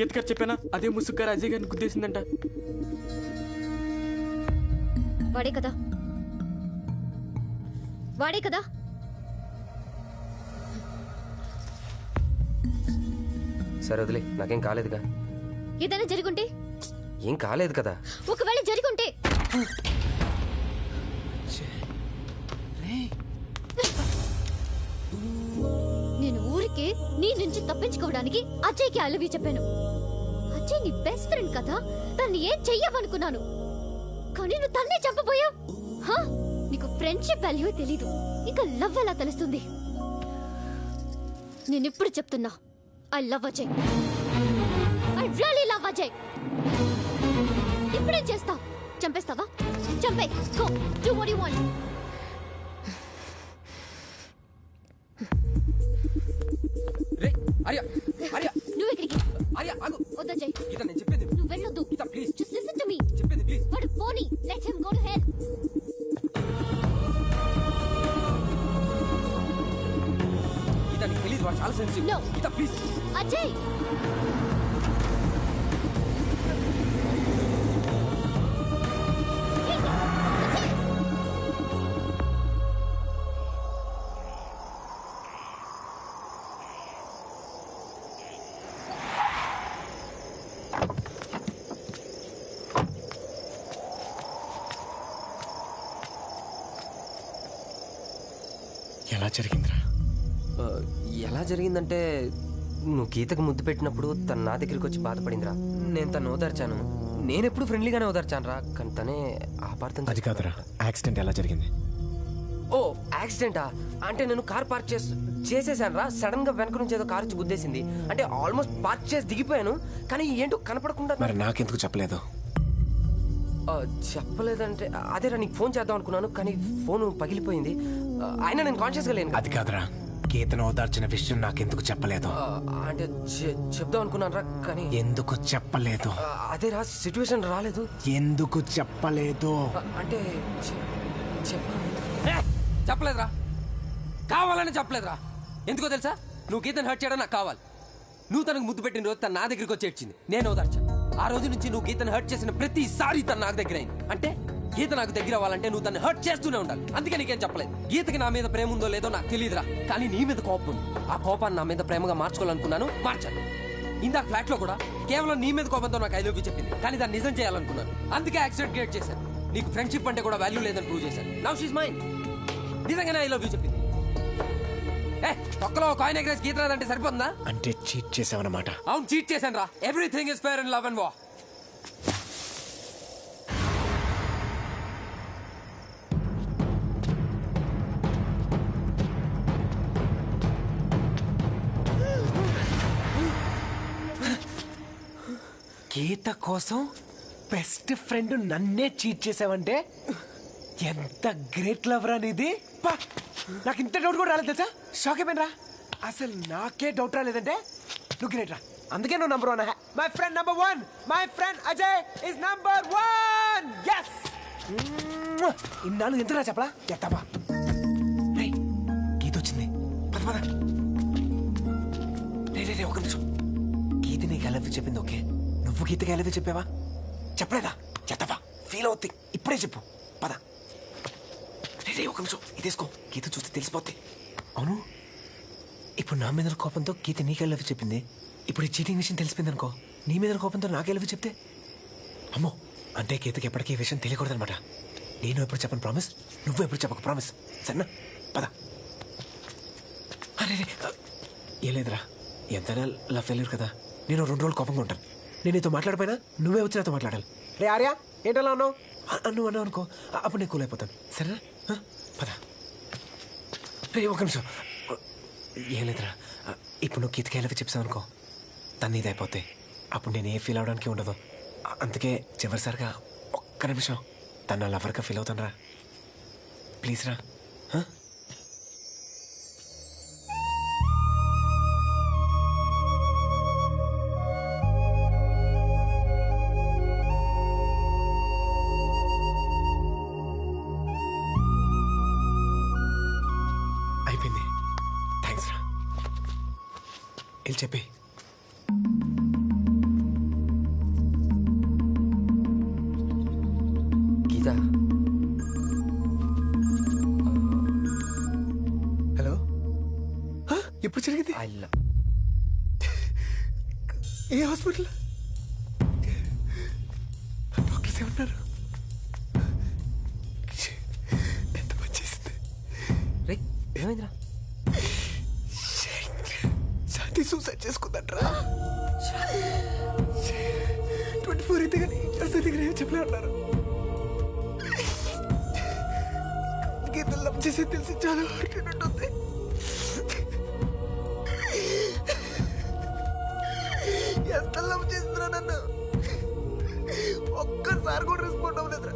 గీత గారు చెప్పానా అదే ముసుగు గారు అజయ్ గారిని గుద్దేసిందంట. వాడే కదా వాడే కదా. సరే వదిలే, నాకేం కాలేదుగా. ఏదైనా జరుగుంటే? ఏం కాలేదు కదా. ఒకవేళ జరుగుంటే? నేను ఊరికే నీ నుంచి తప్పించుకోవడానికి అజయ్కి ఐ లవ్ యూ చెప్పాను. అజయ్ నీ బెస్ట్ ఫ్రెండ్ కదా, తన్ని ఏం చెయ్యవనుకున్నాను. కానీ నువ్వు తన్నే చంపబోయావు. నీకు ఫ్రెండ్షిప్ వాల్యూ తెలీదు, ఇంకా లవ్ ఎలా తెలుస్తుంది? నేను ఇప్పుడు చెప్తున్నా, I love Ajay. I really love Ajay. ఇప్పుడేం చేస్తావు? చంపేస్తావా? చంపే. Go do what you want. రే ఆర్య, ఆర్య నువ్వు ఇక్కడికి. ఆర్య ఆగు. వద్దు అజయ్. గీత నేను చెప్పేది నువ్వు వెళ్ళొద్దు. Geeta please. Just listen to me. చెప్పేది ప్లీజ్. వాడు పోనీ. Let him go to hell. Geeta నీకు తెలీదు, వాడు చాలా sensitive. No. Geeta please. Ajay ఎలా జరిగిందిరా? ఎలా జరిగిందంటే, నువ్వు గీతకు ముద్దు పెట్టినప్పుడు తను నా దగ్గరికి వచ్చి బాధపడిందిరా. నేను తను ఓదార్చాను. నేనెప్పుడు ఫ్రెండ్లీగానే ఓదార్చాను రా, కానీ తనే ఆపార్థం. అది కాదురా, యాక్సిడెంట్ ఎలా జరిగింది? ఓ యాక్సిడెంటా? అంటే నేను కార్ పార్క్ చేసేసాను రా. సడన్ గా వెనక నుంచి ఏదో కార్ వచ్చి గుద్దేసింది. అంటే ఆల్మోస్ట్ పార్క్ చేసి దిగిపోయాను, కానీ ఏంటో కనపడకుండా. మరి నాకెందుకు చెప్పలేదు? చెప్పలేదంటే అదేరా, నీకు ఫోన్ చేద్దాం అనుకున్నాను, కానీ ఫోన్ పగిలిపోయింది. అయినా నేను కాన్షియస్గా లేను. అది కాదురా, గీతను ఓదార్చిన విషయం నాకెందుకు చెప్పలేదు? అంటే చెప్దాం అనుకున్నాను రా, కానీ ఎందుకు చెప్పలేదు? అదేరా, సిచ్యువేషన్ రాలేదు. ఎందుకు చెప్పలేదు? అంటే చెప్పలేదురా, కావాలని చెప్పలేదురా. ఎందుకో తెలుసా? నువ్వు గీతను హర్ట్ చేయడం నాకు కావాలి. నువ్వు తనకు ముద్దు పెట్టిన రోజు తను నా దగ్గరికి వచ్చి ఏడ్చింది, నేను ఓదార్చాను. ఆ రోజు నుంచి నువ్వు గీతను హర్ట్ చేసిన ప్రతిసారి తను నాకు దగ్గర అయింది. అంటే గీత నాకు దగ్గర అవ్వాలంటే నువ్వు తను హర్ట్ చేస్తూనే ఉండాలి. అందుకే నీకేం చెప్పలేదు. గీతకి నా మీద ప్రేమ ఉందో లేదో నాకు తెలియదురా, కానీ నీ మీద కోపం ఉంది. ఆ కోపాన్ని నా మీద ప్రేమగా మార్చుకోవాలనుకున్నాను, మార్చాను. ఇందాక ఫ్లాట్ లో కూడా కేవలం నీ మీద కోపంతో నాకు ఐ లవ్ యూ చెప్పింది, కానీ దాన్ని నిజం చేయాలనుకున్నాను. అందుకే యాక్సిడెంట్ క్రియేట్ చేశాను. నీకు ఫ్రెండ్షిప్ అంటే కూడా వాల్యూ లేదని ప్రూవ్ చేశాను. Now she's mine. నిజంగానే ఐ లవ్ యూ చెప్పింది. తొక్కలో కాయిన్ ఎగరేసి గీత రాదంటే సరిపోతుందా? అంటే చీట్ చేసావన్నమాట. అవును, చీట్ చేశాను రా. Everything is fair in love and war. Geeta కోసం బెస్ట్ ఫ్రెండ్ నన్నే చీట్ చేసావంటే ఎంత గ్రేట్ లవ్ రా నీది. నాకు ఇంత డౌట్ కూడా రాలేదు తెలుసా? షాక్ అయిపోయినరా. అసలు నాకే డౌట్ రాలేదంటే నువ్వు గ్రేట్ రా. అందుకే నువ్వు number 1. My friend number 1. My friend Ajay is number 1. yes. ఇన్నాళ్ళు ఎంతరా చెప్పలా? ఎత్తావా? గీత వచ్చింది. పద పద. రే ఒక నిమిషం. గీత నీకు ఎలా చెప్పింది? ఓకే, నువ్వు గీతకి ఎలా చెప్పావా? చెప్పలేదా? చెత్తవా? ఫీల్ అవుద్ది. ఇప్పుడే చెప్పు. పద. రే ఒక నిమిషం, ఇది తీసుకో. గీత చూస్తే తెలిసిపోద్ది. అవును, ఇప్పుడు నా మీద కోపంతో గీత నీకు ఎలా చెప్పింది. ఇప్పుడు ఈ చీటింగ్ విషయం తెలిసిపోయింది అనుకో, నీ మీద కోపంతో నాకు ఎలా చెప్తే అమ్మో. అంటే గీతకి ఎప్పటికీ ఈ విషయం తెలియకూడదు అనమాట. నేను ఎప్పుడు చెప్పను ప్రామిస్, నువ్వు ఎప్పుడు చెప్పక ప్రామిస్, సరేనా? పద. అరే ఏం లేదురా, ఎంతైనా లవ్ ఫెయిల్యూర్ కదా. నేను 2 రోజులు కోపంగా ఉంటాను. నేను నీతో మాట్లాడిపోయినా నువ్వే వచ్చి నాతో మాట్లాడాలి. రే ఆర్య, ఏంటలా అన్నావు? నువ్వు అన్నావు అనుకో, అప్పుడు నేను కూల్ అయిపోతాను. సరేనా? పద. రే ఒక నిమిషం. ఏం లేదురా, ఇప్పుడు నువ్వు గీతకి ఎలా చెప్పావు అనుకో, తను ఇది అయిపోతే అప్పుడు నేను ఏ ఫీల్ అవడానికి ఉండదు. అందుకే చివరిసారిగా ఒక్క నిమిషం తను లవర్గా ఫీల్ అవుతాను రా. ప్లీజ్ రా. అయిపోయింది. థ్యాంక్స్ రా. వెళ్ళి చెప్పి ఎప్పుడు జరిగింది? ఏ హాస్పిటల్? డాక్టర్స్ ఏమన్నారు? ఎంత పని చేసింది? ఏమైందిరా? శాంతి సూసైడ్ చేసుకుందంటరా. 24 అయితే కానీ దగ్గర ఏం చెప్పలే అన్నారు. గీతలు లవ్ చేసి తెలిసి చాలా హర్ట్ ఉంటుంది. ఎంత లవ్ చేస్తున్నా నన్ను ఒక్కసారి కూడా రెస్పాండ్ అవ్వలేదురా.